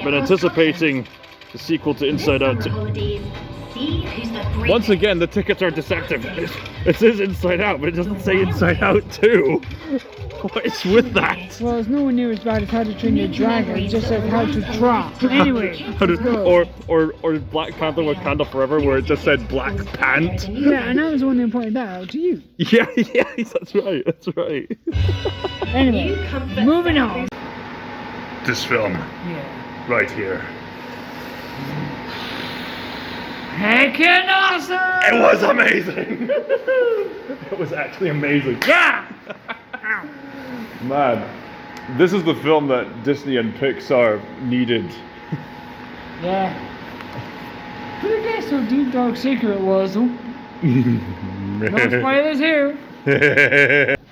been anticipating the sequel to Inside Out 2. Once again, the tickets are deceptive. It says Inside Out, but it doesn't say Inside Out 2. What is with that? Well, it's nowhere near as bad as How to Train Your Dragon. It just says How to Trot. Anyway, or Black Panther Wakanda Forever, where it just said Black Pant. Yeah, and I was the one who pointed that out to you. Yeah, that's right, that's right. Anyway, moving on. This film, right here. Heckin' awesome! It was amazing! It was actually amazing. Yeah! Man, this is the film that Disney and Pixar needed. Yeah. But I guess how deep dark secret it was, though. No spoilers here.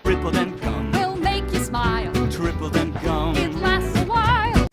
Triple then come. We'll make you smile. Triple then come. It lasts a while.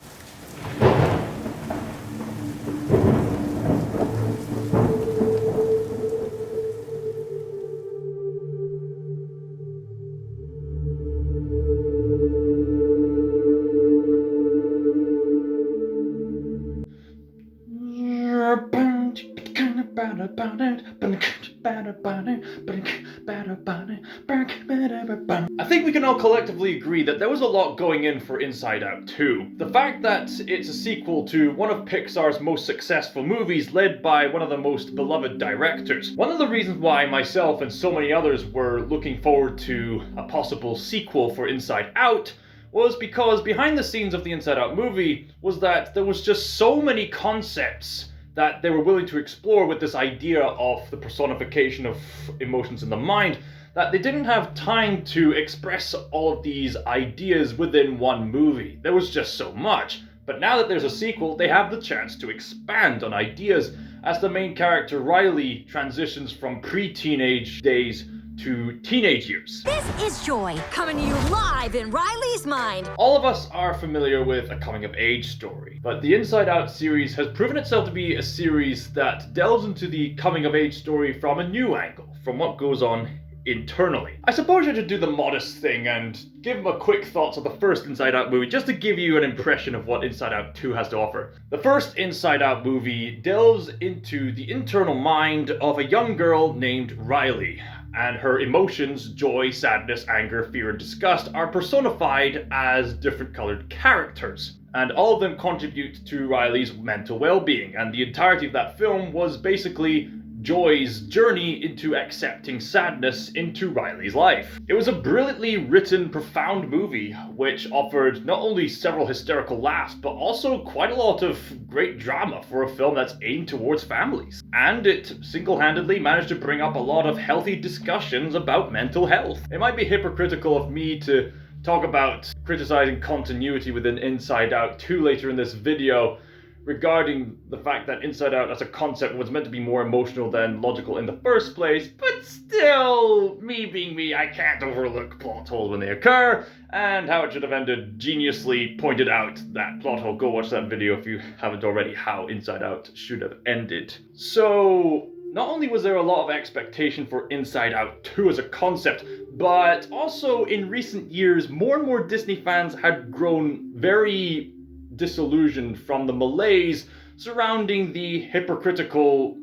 I think we can all collectively agree that there was a lot going in for Inside Out 2. The fact that it's a sequel to one of Pixar's most successful movies led by one of the most beloved directors. One of the reasons why myself and so many others were looking forward to a possible sequel for Inside Out was because behind the scenes of the Inside Out movie was that there was just so many concepts that they were willing to explore with this idea of the personification of emotions in the mind, that they didn't have time to express all of these ideas within one movie. There was just so much. But now that there's a sequel, they have the chance to expand on ideas as the main character Riley transitions from pre-teenage days to teenage years. This is Joy, coming to you live in Riley's mind. All of us are familiar with a coming-of-age story, but the Inside Out series has proven itself to be a series that delves into the coming-of-age story from a new angle, from what goes on internally. I suppose I should do the modest thing and give a quick thoughts of the first Inside Out movie, just to give you an impression of what Inside Out 2 has to offer. The first Inside Out movie delves into the internal mind of a young girl named Riley, and her emotions, joy, sadness, anger, fear, and disgust, are personified as different colored characters. And all of them contribute to Riley's mental well-being, and the entirety of that film was basically Joy's journey into accepting sadness into Riley's life. It was a brilliantly written, profound movie, which offered not only several hysterical laughs, but also quite a lot of great drama for a film that's aimed towards families. And it single-handedly managed to bring up a lot of healthy discussions about mental health. It might be hypocritical of me to talk about criticizing continuity within Inside Out 2 later in this video, regarding the fact that Inside Out as a concept was meant to be more emotional than logical in the first place, but still, me being me, I can't overlook plot holes when they occur, and how it should have ended geniusly pointed out that plot hole. Go watch that video if you haven't already, how Inside Out should have ended. So, not only was there a lot of expectation for Inside Out 2 as a concept, but also in recent years, more and more Disney fans had grown very disillusioned from the malaise surrounding the hypocritical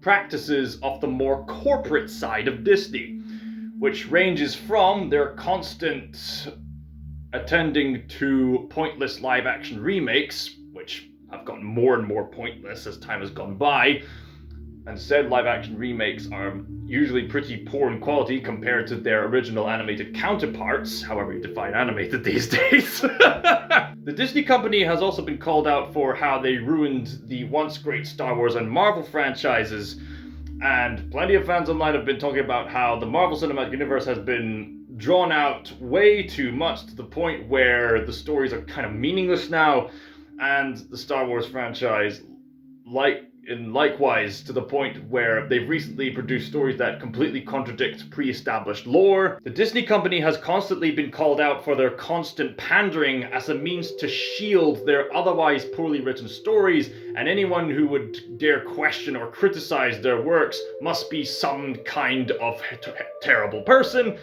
practices of the more corporate side of Disney, which ranges from their constant attending to pointless live-action remakes, which have gotten more and more pointless as time has gone by, and said live-action remakes are usually pretty poor in quality compared to their original animated counterparts, however you define animated these days. The Disney company has also been called out for how they ruined the once great Star Wars and Marvel franchises, and plenty of fans online have been talking about how the Marvel Cinematic Universe has been drawn out way too much to the point where the stories are kind of meaningless now, and the Star Wars franchise, likewise, to the point where they've recently produced stories that completely contradict pre-established lore. The Disney company has constantly been called out for their constant pandering as a means to shield their otherwise poorly written stories, and anyone who would dare question or criticize their works must be some kind of terrible person.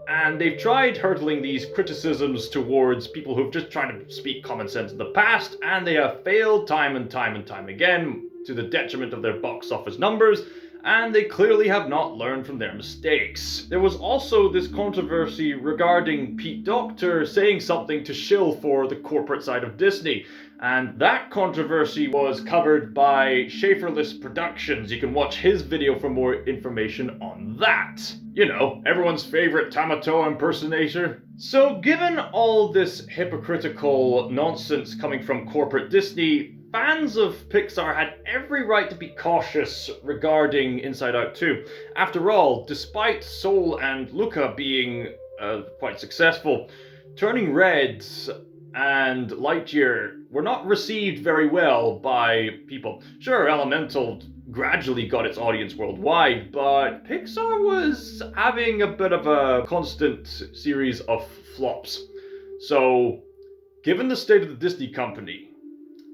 And they've tried hurtling these criticisms towards people who've just tried to speak common sense in the past, and they have failed time and time and time again to the detriment of their box office numbers, and they clearly have not learned from their mistakes. There was also this controversy regarding Pete Docter saying something to shill for the corporate side of Disney, and that controversy was covered by Schaeferless Productions. You can watch his video for more information on that. You know, everyone's favorite Tamato impersonator. So given all this hypocritical nonsense coming from corporate Disney, fans of Pixar had every right to be cautious regarding Inside Out 2. After all, despite Soul and Luca being quite successful, Turning Red and Lightyear were not received very well by people. Sure, Elemental gradually got its audience worldwide, but Pixar was having a bit of a constant series of flops. So, given the state of the Disney company,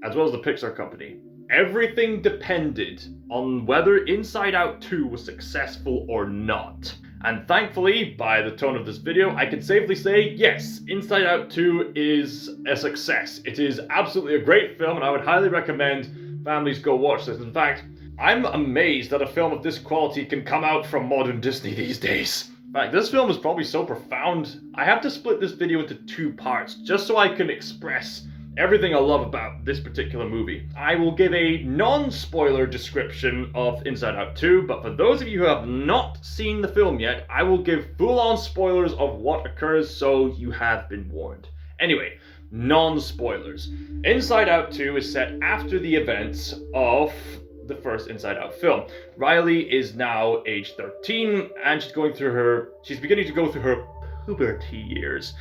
as well as the Pixar company, everything depended on whether Inside Out 2 was successful or not. And thankfully, by the tone of this video, I can safely say, yes, Inside Out 2 is a success. It is absolutely a great film, and I would highly recommend families go watch this. In fact, I'm amazed that a film of this quality can come out from modern Disney these days. In fact, this film is probably so profound, I have to split this video into 2 parts, just so I can express everything I love about this particular movie. I will give a non-spoiler description of Inside Out 2, but for those of you who have not seen the film yet, I will give full-on spoilers of what occurs, so you have been warned. Anyway, non-spoilers. Inside Out 2 is set after the events of the first Inside Out film. Riley is now age 13, and she's beginning to go through her puberty years.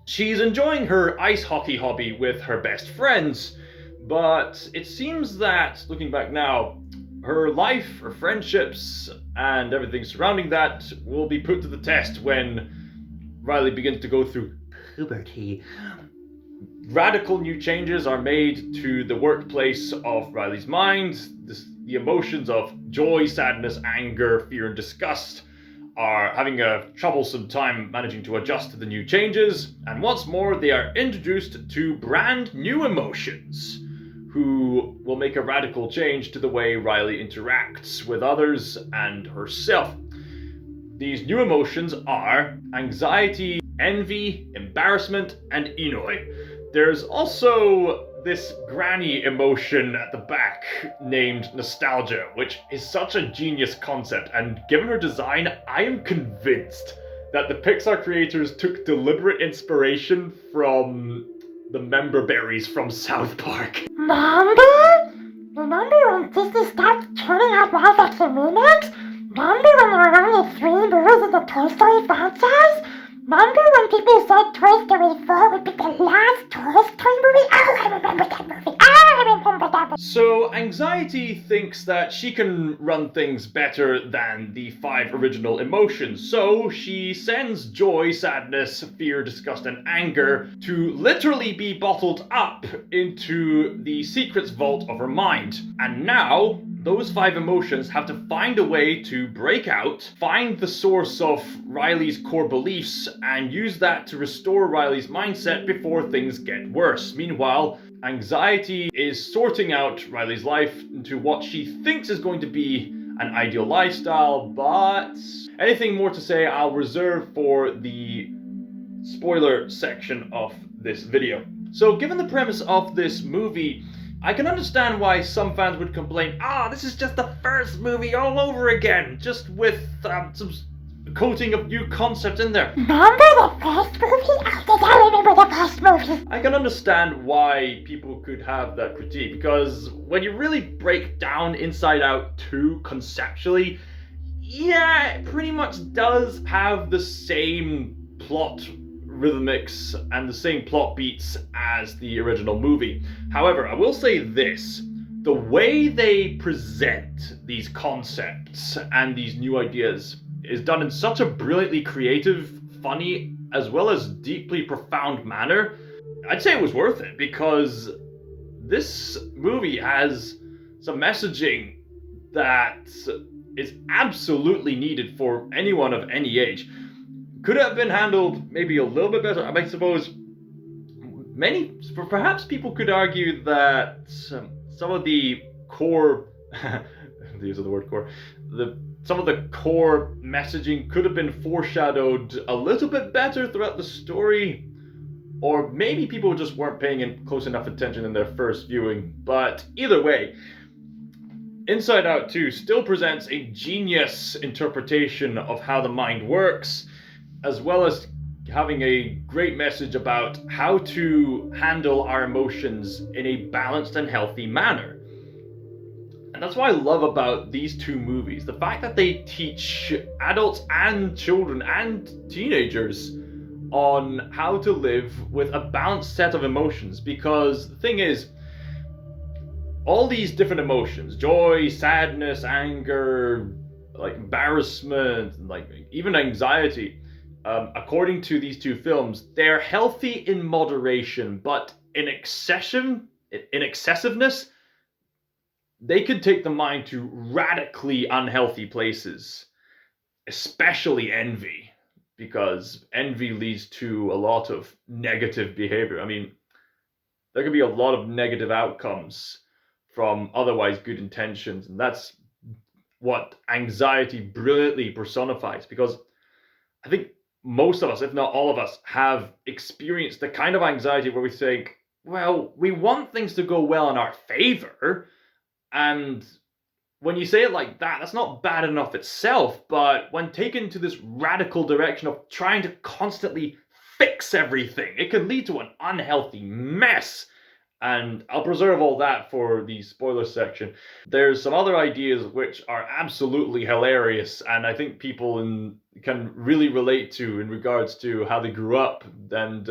She's enjoying her ice hockey hobby with her best friends, but it seems that, looking back now, her life, her friendships, and everything surrounding that will be put to the test when Riley begins to go through puberty. Radical new changes are made to the workplace of Riley's mind. The emotions of joy, sadness, anger, fear, and disgust are having a troublesome time managing to adjust to the new changes, and once more they are introduced to brand new emotions who will make a radical change to the way Riley interacts with others and herself. These new emotions are anxiety, envy, embarrassment, and ennui. There's also this granny emotion at the back named nostalgia, which is such a genius concept, and given her design, I am convinced that the Pixar creators took deliberate inspiration from the member berries from South Park. Remember when Disney started turning out live action remakes? Remember when there were only 3 movies in the Toy Story franchise? Remember when people said Toy Story 4 would be the last Toy Story movie? Oh, I remember that movie. So, Anxiety thinks that she can run things better than the 5 original emotions, so she sends joy, sadness, fear, disgust, and anger to literally be bottled up into the secrets vault of her mind. And now, those 5 emotions have to find a way to break out, find the source of Riley's core beliefs, and use that to restore Riley's mindset before things get worse. Meanwhile, Anxiety is sorting out Riley's life into what she thinks is going to be an ideal lifestyle, but anything more to say I'll reserve for the spoiler section of this video. So given the premise of this movie, I can understand why some fans would complain, this is just the first movie all over again, just with some coating of new concept in there. Remember the first movie? I remember the first movie. I can understand why people could have that critique, because when you really break down Inside Out 2 conceptually, yeah, it pretty much does have the same plot rhythmics and the same plot beats as the original movie. However, I will say this. The way they present these concepts and these new ideas is done in such a brilliantly creative, funny, as well as deeply profound manner. I'd say it was worth it, because this movie has some messaging that is absolutely needed for anyone of any age. Could it have been handled maybe a little bit better? I suppose perhaps people could argue that some of the core, the use of the word core, some of the core messaging could have been foreshadowed a little bit better throughout the story, or maybe people just weren't paying close enough attention in their first viewing. But either way, Inside Out 2 still presents a genius interpretation of how the mind works, as well as having a great message about how to handle our emotions in a balanced and healthy manner. And that's what I love about these two movies. The fact that they teach adults and children and teenagers on how to live with a balanced set of emotions. Because the thing is, all these different emotions, joy, sadness, anger, like embarrassment, like even anxiety, according to these two films, they're healthy in moderation, but in excessiveness, they could take the mind to radically unhealthy places, especially envy, because envy leads to a lot of negative behavior. I mean, there could be a lot of negative outcomes from otherwise good intentions, and that's what anxiety brilliantly personifies, because I think most of us, if not all of us, have experienced the kind of anxiety where we think, well, we want things to go well in our favor, and when you say it like that, that's not bad enough itself, but when taken to this radical direction of trying to constantly fix everything, it can lead to an unhealthy mess. And I'll preserve all that for the spoiler section. There's some other ideas which are absolutely hilarious, and I think people can really relate to in regards to how they grew up and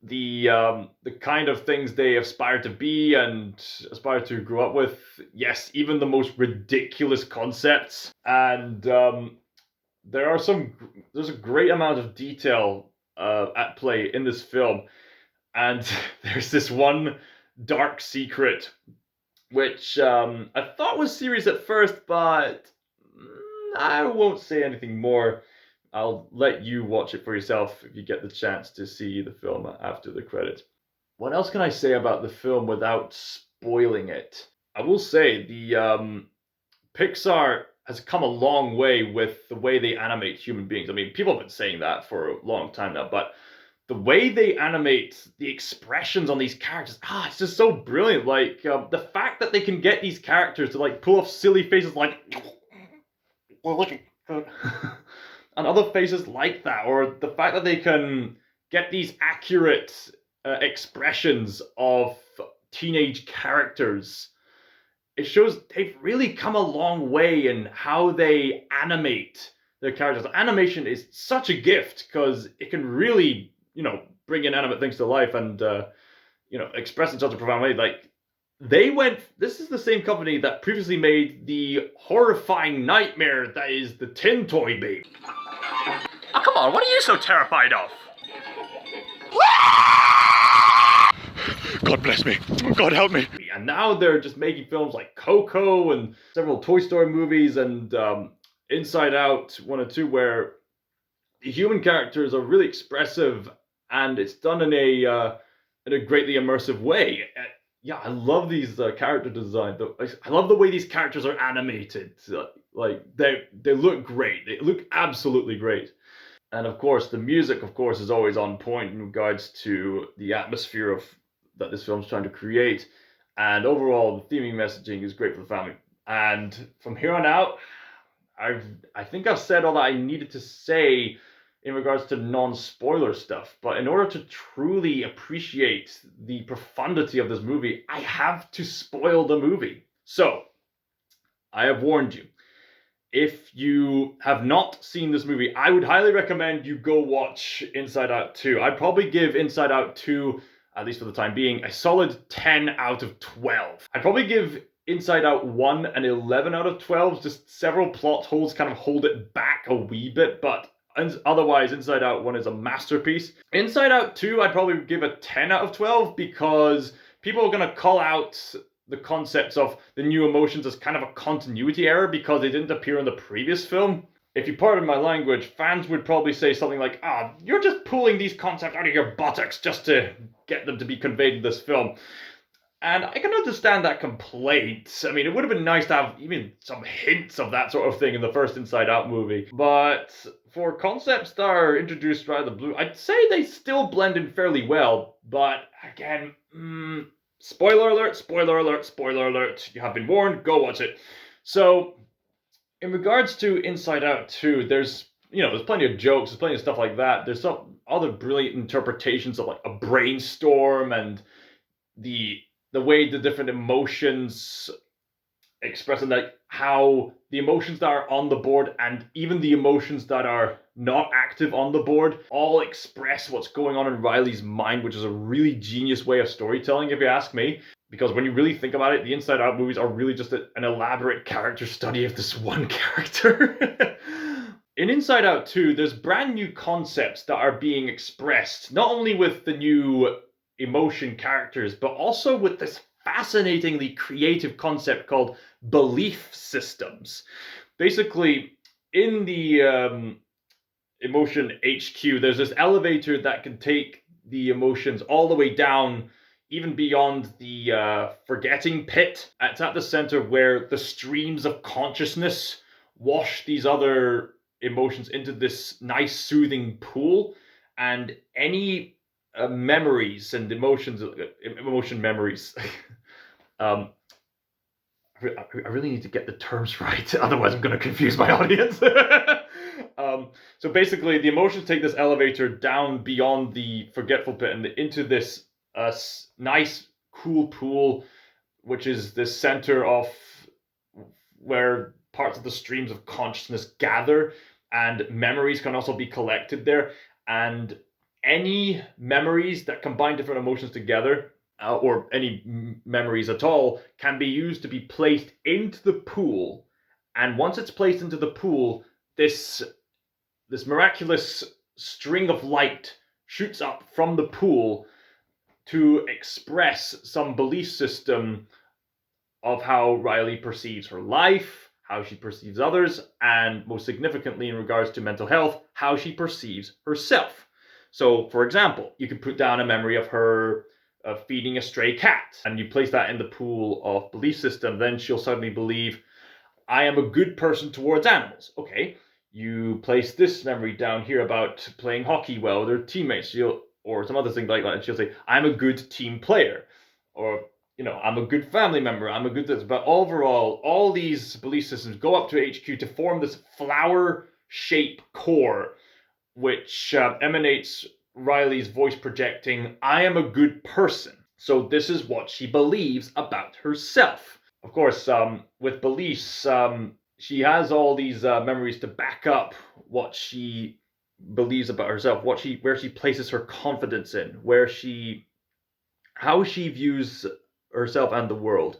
the kind of things they aspire to be and aspire to grow up with. Yes, even the most ridiculous concepts. And there's a great amount of detail at play in this film. And there's this one dark secret, which I thought was serious at first, but I won't say anything more. I'll let you watch it for yourself if you get the chance to see the film after the credits. What else can I say about the film without spoiling it? I will say the Pixar has come a long way with the way they animate human beings. I mean, people have been saying that for a long time now, but the way they animate the expressions on these characters, it's just so brilliant. Like, the fact that they can get these characters to, like, pull off silly faces like, and other faces like that, or the fact that they can get these accurate expressions of teenage characters, it shows they've really come a long way in how they animate their characters. Animation is such a gift, because it can really, bring inanimate things to life and, express in such a profound way. Like, this is the same company that previously made the horrifying nightmare that is the Tin Toy Baby. Oh, come on, what are you so terrified of? God bless me. God help me. And now they're just making films like Coco and several Toy Story movies and Inside Out 1 and 2, where the human characters are really expressive, and it's done in a greatly immersive way. Yeah, I love these character design. I love the way these characters are animated. Like, they look great. They look absolutely great. And of course, the music, is always on point in regards to the atmosphere that this film's trying to create. And overall, the theming messaging is great for the family. And from here on out, I think I've said all that I needed to say in regards to non-spoiler stuff. But in order to truly appreciate the profundity of this movie, I have to spoil the movie. So, I have warned you. If you have not seen this movie, I would highly recommend you go watch Inside Out 2. I'd probably give Inside Out 2, at least for the time being, a solid 10 out of 12. I'd probably give Inside Out 1 an 11 out of 12. Just several plot holes kind of hold it back a wee bit, but otherwise, Inside Out 1 is a masterpiece. Inside Out 2, I'd probably give a 10 out of 12, because people are going to call out the concepts of the new emotions as kind of a continuity error because they didn't appear in the previous film. if you pardon my language, fans would probably say something like, you're just pulling these concepts out of your buttocks just to get them to be conveyed in this film. And I can understand that complaint. I mean, it would have been nice to have even some hints of that sort of thing in the first Inside Out movie. But for concepts that are introduced by the blue, I'd say they still blend in fairly well. But again, spoiler alert, spoiler alert, spoiler alert. You have been warned, go watch it. So, in regards to Inside Out 2, there's plenty of jokes, there's plenty of stuff like that. There's some other brilliant interpretations of like a brainstorm and the way the different emotions express and like how the emotions that are on the board and even the emotions that are not active on the board all express what's going on in Riley's mind, which is a really genius way of storytelling, if you ask me. Because when you really think about it, the Inside Out movies are really just an elaborate character study of this one character. In Inside Out 2, there's brand new concepts that are being expressed, not only with the new emotion characters, but also with this fascinatingly creative concept called belief systems. Basically, in the emotion HQ, there's this elevator that can take the emotions all the way down, even beyond the forgetting pit. It's at the center where the streams of consciousness wash these other emotions into this nice soothing pool, and any memories and emotion memories. I really need to get the terms right, otherwise I'm going to confuse my audience. So basically, the emotions take this elevator down beyond the forgetful pit and into this nice, cool pool, which is the center of where parts of the streams of consciousness gather, and memories can also be collected there. And any memories that combine different emotions together, or any memories at all, can be used to be placed into the pool. And once it's placed into the pool, this miraculous string of light shoots up from the pool to express some belief system of how Riley perceives her life, how she perceives others, and most significantly in regards to mental health, how she perceives herself. So, for example, you could put down a memory of her feeding a stray cat, and you place that in the pool of belief system, then she'll suddenly believe, I am a good person towards animals. Okay, you place this memory down here about playing hockey well with her teammates, or some other thing like that, and she'll say, I'm a good team player, or I'm a good family member, I'm a good this. But overall, all these belief systems go up to HQ to form this flower-shaped core, which emanates Riley's voice projecting, I am a good person. So this is what she believes about herself. Of course, with beliefs, she has all these memories to back up what she believes about herself, where she places her confidence in, how she views herself and the world.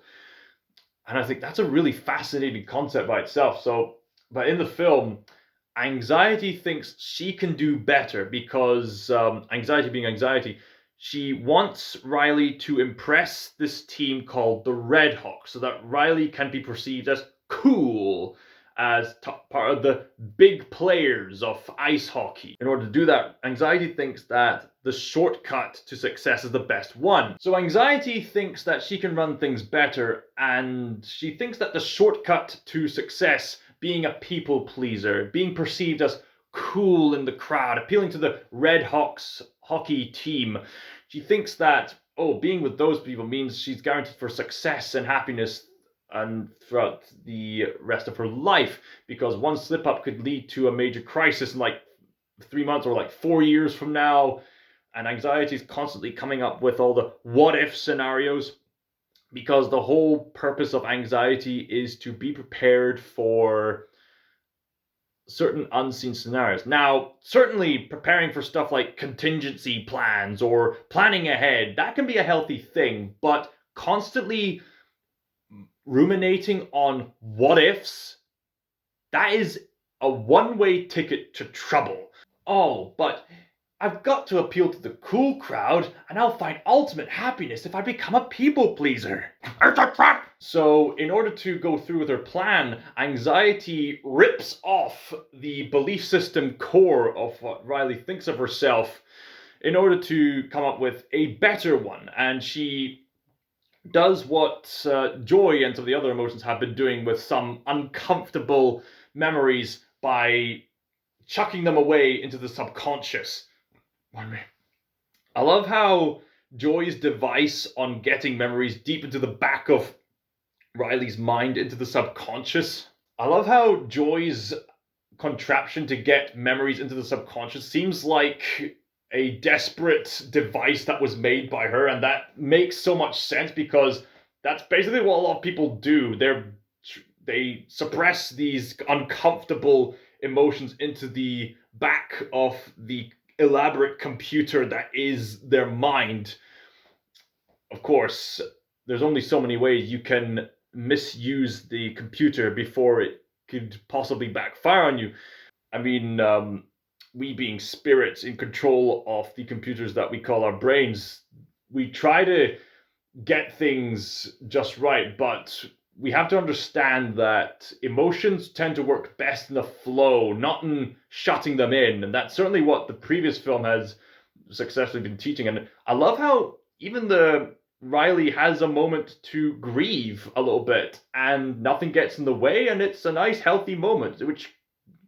And I think that's a really fascinating concept by itself. But in the film, Anxiety thinks she can do better because, anxiety being anxiety, she wants Riley to impress this team called the Red Hawks so that Riley can be perceived as cool, as part of the big players of ice hockey. In order to do that, Anxiety thinks that the shortcut to success is the best one. So Anxiety thinks that she can run things better, and she thinks that the shortcut to success, being a people pleaser, being perceived as cool in the crowd, appealing to the Red Hawks hockey team, she thinks that, being with those people means she's guaranteed for success and happiness and throughout the rest of her life, because one slip up could lead to a major crisis in like 3 months or like 4 years from now. And Anxiety is constantly coming up with all the what if scenarios, because the whole purpose of Anxiety is to be prepared for certain unseen scenarios. Now, certainly preparing for stuff like contingency plans or planning ahead, that can be a healthy thing, but constantly ruminating on what ifs, that is a one-way ticket to trouble. But I've got to appeal to the cool crowd, and I'll find ultimate happiness if I become a people pleaser. It's a trap! So in order to go through with her plan, Anxiety rips off the belief system core of what Riley thinks of herself in order to come up with a better one. And she does what Joy and some of the other emotions have been doing with some uncomfortable memories by chucking them away into the subconscious. I love how Joy's device on getting memories deep into the back of Riley's mind, into the subconscious. I love how Joy's contraption to get memories into the subconscious seems like a desperate device that was made by her, and that makes so much sense because that's basically what a lot of people do. They suppress these uncomfortable emotions into the back of the elaborate computer that is their mind. Of course, there's only so many ways you can misuse the computer before it could possibly backfire on you. I mean, we being spirits in control of the computers that we call our brains, we try to get things just right, but we have to understand that emotions tend to work best in the flow, not in shutting them in. And that's certainly what the previous film has successfully been teaching. And I love how even Riley has a moment to grieve a little bit and nothing gets in the way, and it's a nice healthy moment which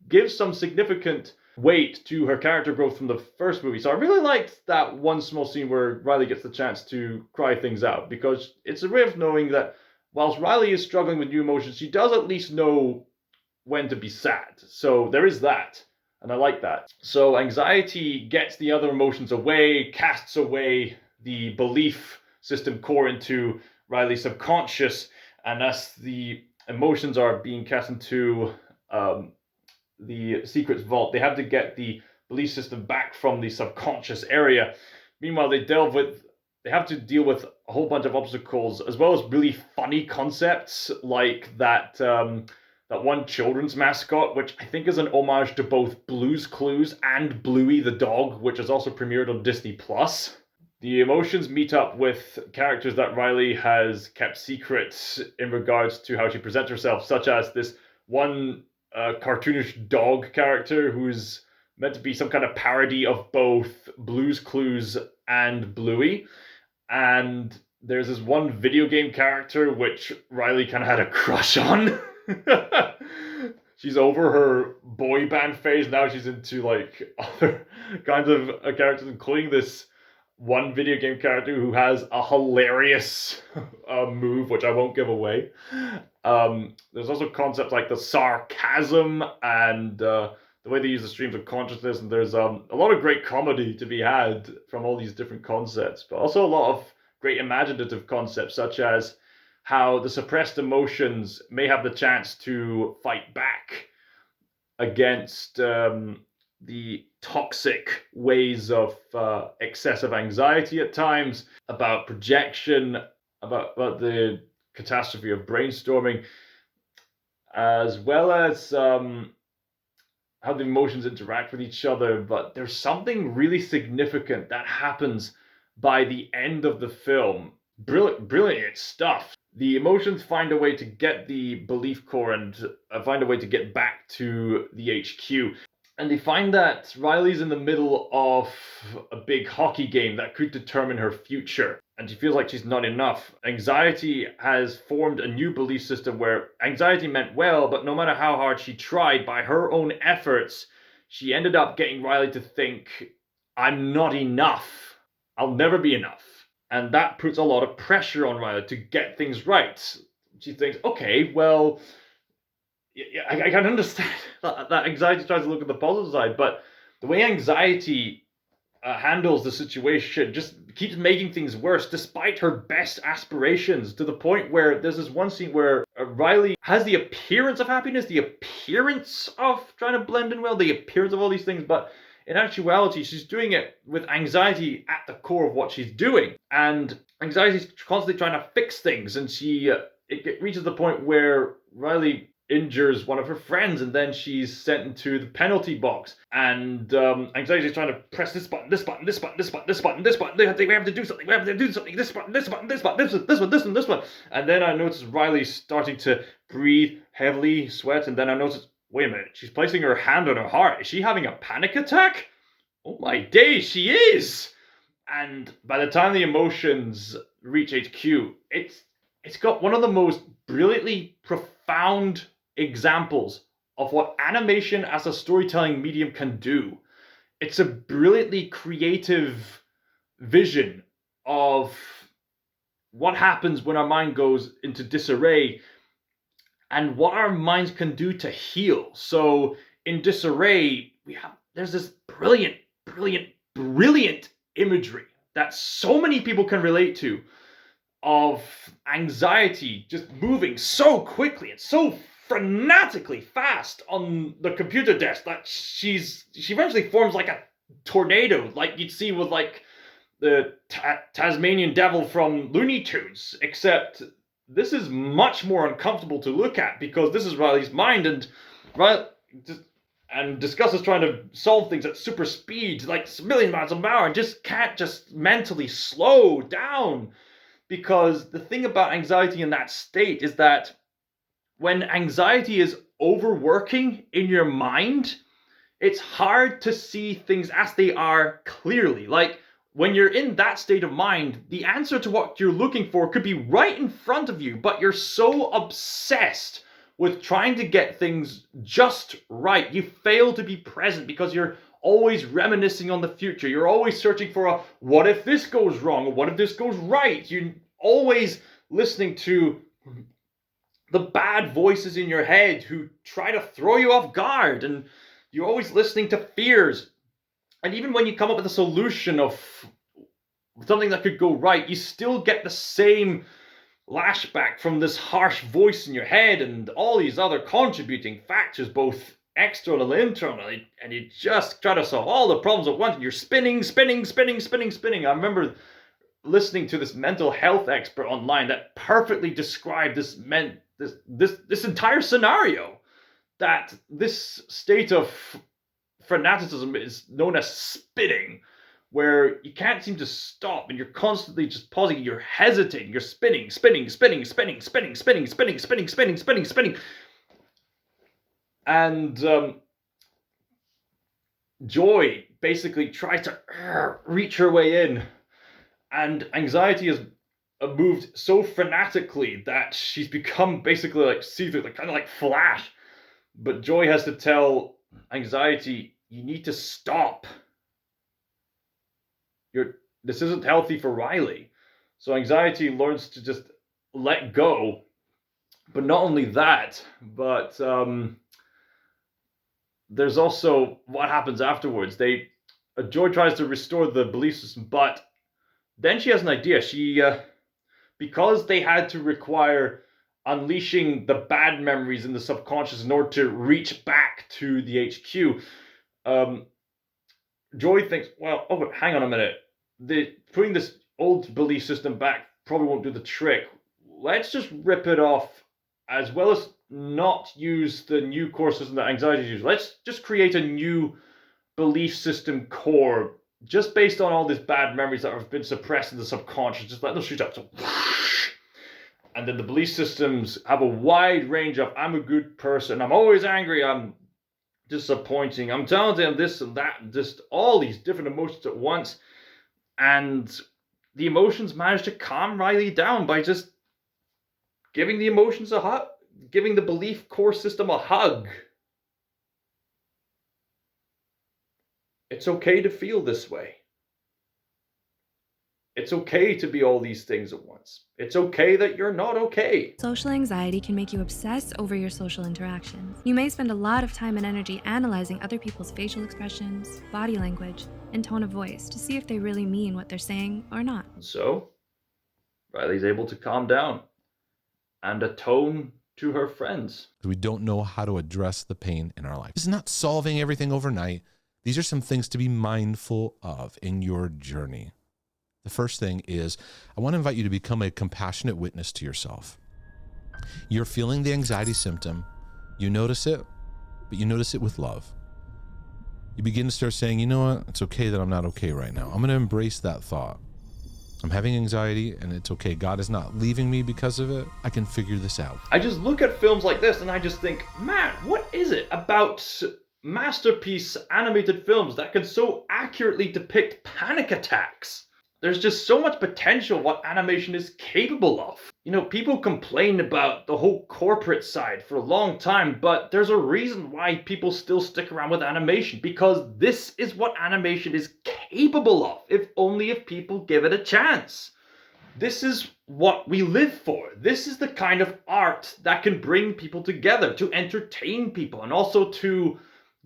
gives some significant weight to her character growth from the first movie. So I really liked that one small scene where Riley gets the chance to cry things out, because it's a way of knowing that whilst Riley is struggling with new emotions, she does at least know when to be sad. So there is that, and I like that. So Anxiety gets the other emotions away, casts away the belief system core into Riley's subconscious, and as the emotions are being cast into the secrets vault, they have to get the belief system back from the subconscious area. Meanwhile, they have to deal with a whole bunch of obstacles, as well as really funny concepts like that one children's mascot, which I think is an homage to both Blue's Clues and Bluey the dog, which is also premiered on Disney+. The emotions meet up with characters that Riley has kept secrets in regards to how she presents herself, such as this one cartoonish dog character who's meant to be some kind of parody of both Blue's Clues and Bluey. And there's this one video game character which Riley kind of had a crush on. She's over her boy band phase. Now she's into like other kinds of characters, including this one video game character who has a hilarious move, which I won't give away. There's also concepts like the sarcasm and the way they use the streams of consciousness, and there's a lot of great comedy to be had from all these different concepts, but also a lot of great imaginative concepts, such as how the suppressed emotions may have the chance to fight back against the toxic ways of excessive anxiety at times, about projection, about the catastrophe of brainstorming, as well as how the emotions interact with each other. But there's something really significant that happens by the end of the film. Brilliant stuff. The emotions find a way to get the belief core and find a way to get back to the HQ. And they find that Riley's in the middle of a big hockey game that could determine her future. And she feels like she's not enough. Anxiety has formed a new belief system where Anxiety meant well, but no matter how hard she tried, by her own efforts, she ended up getting Riley to think, I'm not enough. I'll never be enough. And that puts a lot of pressure on Riley to get things right. She thinks, okay, well, I can understand that Anxiety tries to look at the positive side, but the way Anxiety handles the situation just keeps making things worse despite her best aspirations, to the point where there's this one scene where Riley has the appearance of happiness, the appearance of trying to blend in well, the appearance of all these things, but in actuality, she's doing it with anxiety at the core of what she's doing. And Anxiety's constantly trying to fix things, and it reaches the point where Riley injures one of her friends, and then she's sent into the penalty box. And Anxiety's trying to press this button, this button, this button, this button, this button, this button. We have to do something. We have to do something. This button, this button, this button, this one, this one, this one. And then I notice Riley's starting to breathe heavily, sweat, and then I notice, wait a minute, she's placing her hand on her heart. Is she having a panic attack? Oh my days, she is! And by the time the emotions reach HQ, it's got one of the most brilliantly profound examples of what animation as a storytelling medium can do. It's a brilliantly creative vision of what happens when our mind goes into disarray and what our minds can do to heal. So in disarray, there's this brilliant imagery that so many people can relate to, of Anxiety just moving so quickly and so frenetically fast on the computer desk that she eventually forms like a tornado, like you'd see with like the Tasmanian devil from Looney Tunes, except this is much more uncomfortable to look at because this is Riley's mind, and Discuss is trying to solve things at super speed, like a million miles an hour, and just can't just mentally slow down. Because the thing about Anxiety in that state is that when Anxiety is overworking in your mind, it's hard to see things as they are clearly. Like, when you're in that state of mind, the answer to what you're looking for could be right in front of you, but you're so obsessed with trying to get things just right. You fail to be present because you're always reminiscing on the future. You're always searching for a, what if this goes wrong? Or what if this goes right? You're always listening to the bad voices in your head who try to throw you off guard. And you're always listening to fears. And even when you come up with a solution of something that could go right, you still get the same lashback from this harsh voice in your head and all these other contributing factors, both external and internal, and you just try to solve all the problems at once, and you're spinning. I remember listening to this mental health expert online that perfectly described this entire scenario, that this state of fanaticism is known as spinning, where you can't seem to stop and you're constantly just pausing, you're hesitating, you're spinning. And Joy basically tries to reach her way in, and Anxiety has moved so frenetically that she's become basically like see-through, like kind of like Flash. But Joy has to tell Anxiety, you need to stop. This isn't healthy for Riley. So Anxiety learns to just let go. But not only that, but there's also what happens afterwards. Joy tries to restore the belief system, but then she has an idea. She, because they had to require unleashing the bad memories in the subconscious in order to reach back to the HQ, Joy thinks, well, oh, hang on a minute. Putting this old belief system back probably won't do the trick. Let's just rip it off, as well as not use the new core system that Anxiety uses. Let's just create a new belief system core, just based on all these bad memories that have been suppressed in the subconscious. Just let them shoot up. So, and then the belief systems have a wide range of, I'm a good person, I'm always angry, I'm disappointing, I'm talented, I'm this and that, and just all these different emotions at once. And the emotions manage to calm Riley down by just giving the emotions a hug, giving the belief core system a hug. It's okay to feel this way. It's okay to be all these things at once. It's okay that you're not okay. Social anxiety can make you obsess over your social interactions. You may spend a lot of time and energy analyzing other people's facial expressions, body language, and tone of voice to see if they really mean what they're saying or not. So, Riley's able to calm down and atone to her friends. We don't know how to address the pain in our life. It's not solving everything overnight. These are some things to be mindful of in your journey. The first thing is, I want to invite you to become a compassionate witness to yourself. You're feeling the anxiety symptom. You notice it, but you notice it with love. You begin to start saying, you know what? It's okay that I'm not okay right now. I'm going to embrace that thought. I'm having anxiety and it's okay. God is not leaving me because of it. I can figure this out. I just look at films like this and I just think, man, what is it about masterpiece animated films that can so accurately depict panic attacks? There's just so much potential what animation is capable of. You know, people complain about the whole corporate side for a long time, but there's a reason why people still stick around with animation, because this is what animation is capable of, if people give it a chance. This is what we live for. This is the kind of art that can bring people together, to entertain people, and also to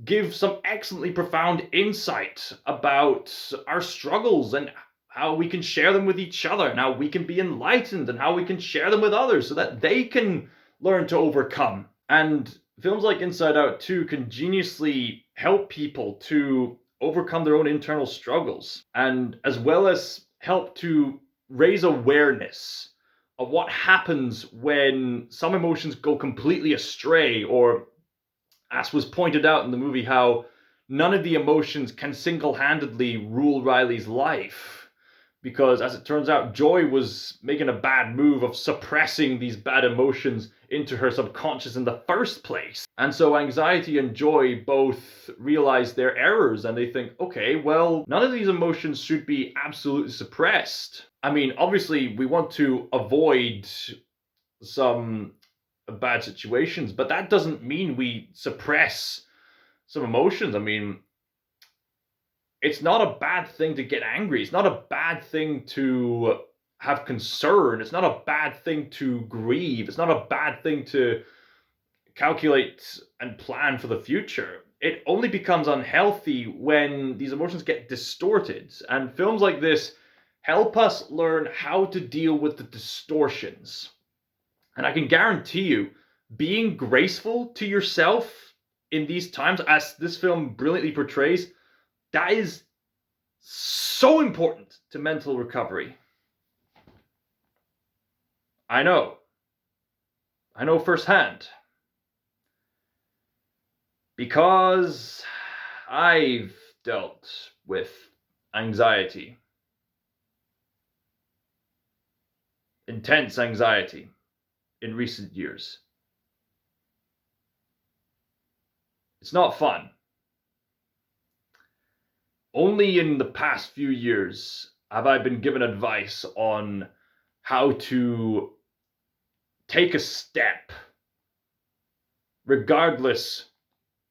give some excellently profound insight about our struggles and how we can share them with each other, and how we can be enlightened, and how we can share them with others so that they can learn to overcome. And films like Inside Out 2 can geniusly help people to overcome their own internal struggles, and as well as help to raise awareness of what happens when some emotions go completely astray, or, as was pointed out in the movie, how none of the emotions can single-handedly rule Riley's life. Because, as it turns out, Joy was making a bad move of suppressing these bad emotions into her subconscious in the first place. And so Anxiety and Joy both realize their errors, and they think, okay, well, none of these emotions should be absolutely suppressed. I mean, obviously, we want to avoid some bad situations, but that doesn't mean we suppress some emotions. I mean, it's not a bad thing to get angry. It's not a bad thing to have concern. It's not a bad thing to grieve. It's not a bad thing to calculate and plan for the future. It only becomes unhealthy when these emotions get distorted. And films like this help us learn how to deal with the distortions. And I can guarantee you, being graceful to yourself in these times, as this film brilliantly portrays, that is so important to mental recovery. I know firsthand. Because I've dealt with anxiety. Intense anxiety in recent years. It's not fun. Only in the past few years have I been given advice on how to take a step, regardless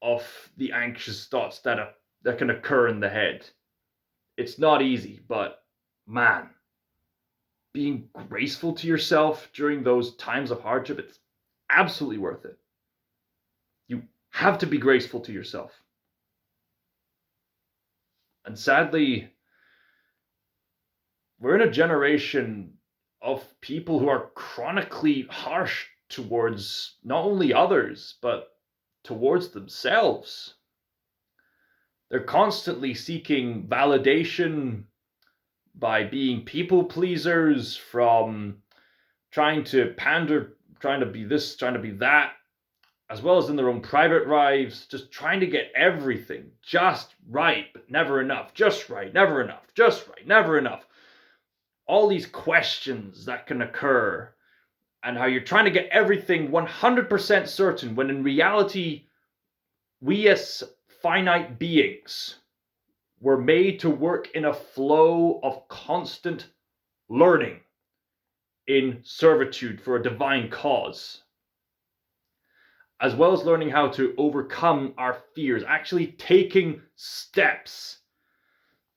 of the anxious thoughts that can occur in the head. It's not easy, but man, being graceful to yourself during those times of hardship, it's absolutely worth it. You have to be graceful to yourself. And sadly, we're in a generation of people who are chronically harsh towards not only others, but towards themselves. They're constantly seeking validation by being people pleasers, from trying to pander, trying to be this, trying to be that, as well as in their own private lives, just trying to get everything just right, but never enough. Just right, never enough. Just right, never enough. All these questions that can occur, and how you're trying to get everything 100% certain, when in reality, we as finite beings were made to work in a flow of constant learning in servitude for a divine cause, as well as learning how to overcome our fears, actually taking steps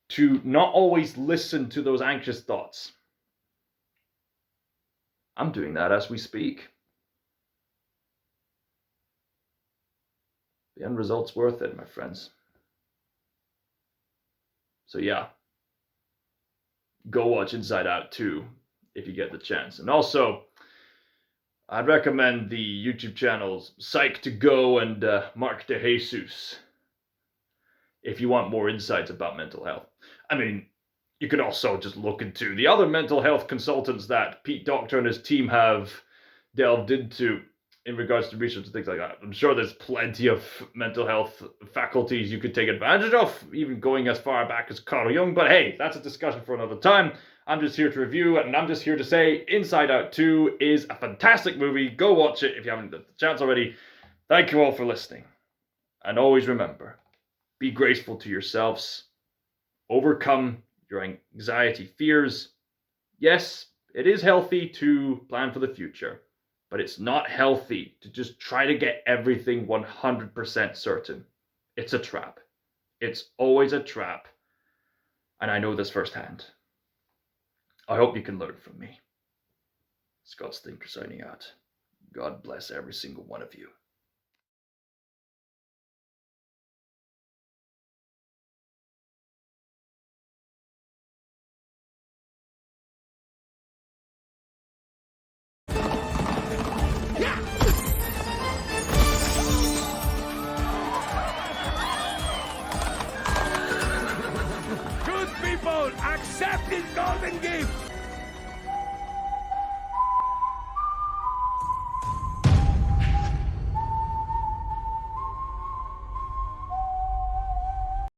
to not always listen to those anxious thoughts. I'm doing that as we speak. The end result's worth it, my friends. So yeah, go watch Inside Out 2 if you get the chance. And also, I'd recommend the YouTube channels Psych to Go and Mark De Jesus if you want more insights about mental health. I mean, you could also just look into the other mental health consultants that Pete Docter and his team have delved into. in regards to research and things like that. I'm sure there's plenty of mental health faculties you could take advantage of, even going as far back as Carl Jung. But hey, that's a discussion for another time. I'm just here to review, and I'm just here to say Inside Out 2 is a fantastic movie. Go watch it if you haven't had the chance already. Thank you all for listening. And always remember, be graceful to yourselves. Overcome your anxiety, fears. Yes, it is healthy to plan for the future, but it's not healthy to just try to get everything 100% certain. It's a trap. It's always a trap. And I know this firsthand. I hope you can learn from me. Scott Stinker signing out. God bless every single one of you. Good people, accept this golden gift.